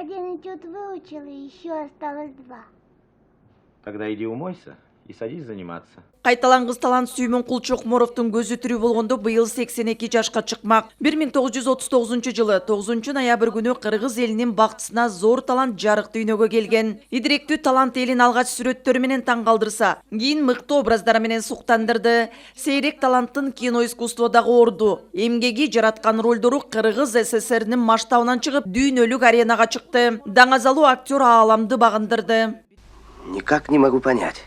Один этюд выучила, еще осталось 2. Тогда иди умойся и садись заниматься. Кайталангыз талант Сүймөнкул Чокморовдун көзү тирүү болгондо быйыл 82 жашка чыкмак. 1939 жылы 9 ноябрь күнү Кыргыз элинин бактысына зор талант жарык дүйнөгө келген. Идиректүү талант элин алгач сүрөттөрү менен таң калтырса, кийин мыкты образдары менен суктандырды. Сейрек таланттын кино искусстводагы орду, эмгеги жараткан ролдору Кыргыз СССРнин масштабынан чыгып, дүйнөлүк аренага чыкты. Даңазалуу актер ааламды багындырды. Никак не могу понять.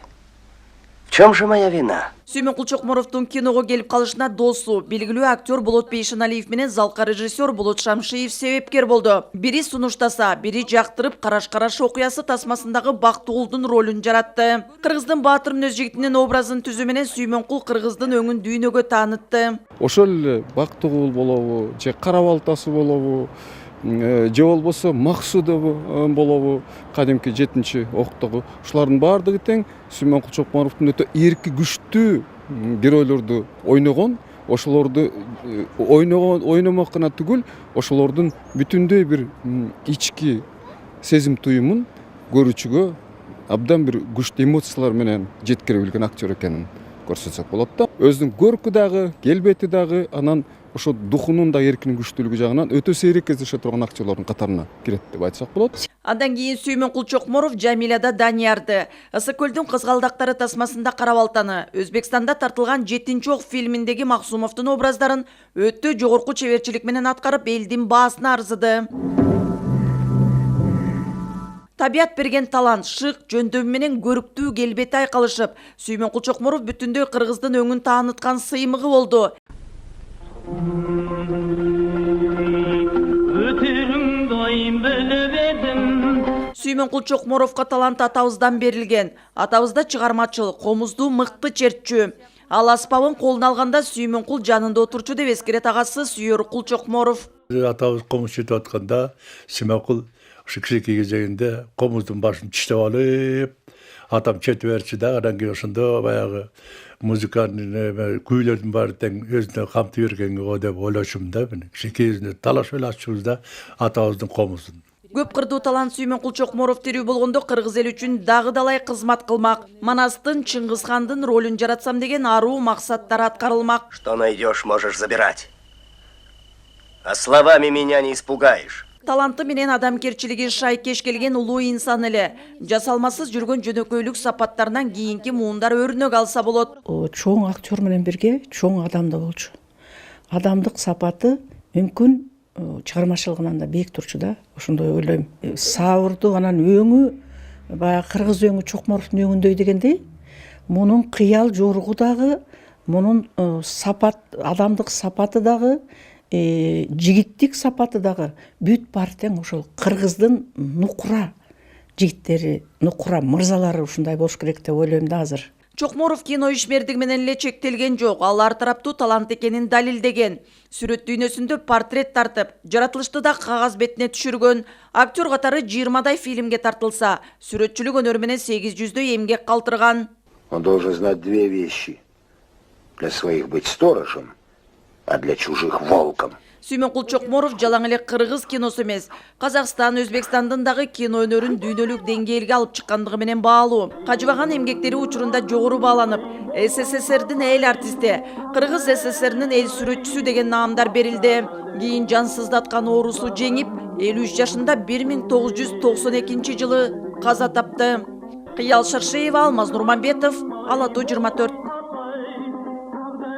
В чем же моя вина? Сүймөнкул Чокморовдун киного келип калышына досу, белгилүү актер Болот Бейшеналиев менен залка режиссер Болот Шамшиев себепкер болду. Бири сунуштаса, бири жактырып Караш-Караш окуясы тасмасындагы Бактыгулдун ролун жаратты. Кыргыздын баатыр мүнөз жигитинин образын түзүү менен Сүймөнкул Кыргыздын өңүн дүйнөгө таанытты. Ошол эле Бактыгул болобу, же Кара Балтасы болобу, же болбосо Максудов болобу, кадимки 7-октогу. Ушулардын баардыгы тең Сүймөнкул Чокморовдун өтө эрки күчтүү геройлорду ойногон, ошолорду ойномок гана түгүл, ошолордун бүтүндөй бир ички сезим туюмун көрүүчүгө абдан бир күчтүү эмоциялар менен жеткире билген актер экенин көрсөтсөк болот да. Өзүнүн көркү дагы, келбети дагы, анан ошо духунун да эркинин күчтүүлүгү жагынан өтө сейрек кездеше турган актерлордун катарына кирет деп айтсак болот. Андан кийин Сүймөнкул Чокморов Жамиляда Даниярды, Ысыкөлдүн кызгалдактары тасмасында Кара Балтаны, Өзбекстанда тартылган 7-ок фильминдеги Максумовдун образдарын өтө жогорку чеберчилик менен аткарып, элдин баасына арзыды. Табият берген талант, шык, жөндөмү менен көрүктүү келбети айкалышып, Сүймөнкул Чокморов бүтүндөй Кыргыздын өңүн тааныткан сыймыгы болду. Сүймөнкул Чокморовго талант атабыздан берилген. Атабызда чыгармачыл, комуздуу мыкты чертчү. Ал аспабын колуна алганда Сүймөнкул жанында отурчу деп эскерет агасы Сүйөркул Чокморов. Атабыз комуз чертип атканда Сүймөнкул ушу кичинекей кезегинде комуздун башын тиштеп алып, атам чертип берчү да, андан кийин ошондо баягы музыканын күүлөрдүн баары тең өзүнө камтып бергенге го деп ойлошум да. Кичинекей кезинде талаш ойлашчубуз да атабыздын комузун. Көп кырдуу талант Сүймөнкул Чокморов тирүү болгондо Кыргыз эл үчүн дагы далай кызмат кылмак. Манастын, Чыңгызхандын ролун жаратсам деген аруу максаттар аткарылмак. Что найдешь, можешь забирать. А словами меня не испугаешь. Таланты менен адамкерчилиги шайкеш келген улуу инсан эле. Жасалмасыз жүргөн жөнөкөйлүк сапаттарынан кийинки муундар өрнөк алса болот. Чоң актер менен бирге чоң адам да болчу. Адамдык сапаты мүмкүн чыгармачылыгынан да бийик турчу да. Ошондой ойлойм. Сабырдуу анан өңү баягы кыргыз өңү Чокморовдун өңүндөй дегендей, мунун кыял жоругу дагы, мунун сапат, адамдык сапаты дагы, жигиттик сапаты дагы бүт баары тең ошол кыргыздын нукура жигиттери, нукура мырзалары ушундай болуш керек деп ойлойм да азыр. Чокморов кино ишмердиги менен эле чектелген жок, ал ар тараптуу талант экенин далилдеген. Сүрөт дүйнөсүндө портрет тартып, жаратылышты да кагаз бетине түшүргөн. Актер катары 20дай фильмге тартылса, сүрөтчүлүк өнөрү менен 800дөй эмгек калтырган. Он должен знать две вещи. Для своих быть сторожем, а для чужих волком. Сүймөнкул Чокморов жалаң эле кыргыз киносу эмес, Казакстан, Өзбекстандын дагы кино өнөрүн дүйнөлүк деңгээлге алып чыккандыгы менен баалуу. Кажыбаган эмгектери учурунда жогору бааланып, СССРдин эл артисти, Кыргыз СССРнин эл сүрөтчүсү деген наамдар берилди. Кийин жансыздаткан оорусу жеңип, 53 жашында 1992 жылы каза тапты. Кыял Шаршеева, Алмаз Нурманбетов, Ала Тоо 24.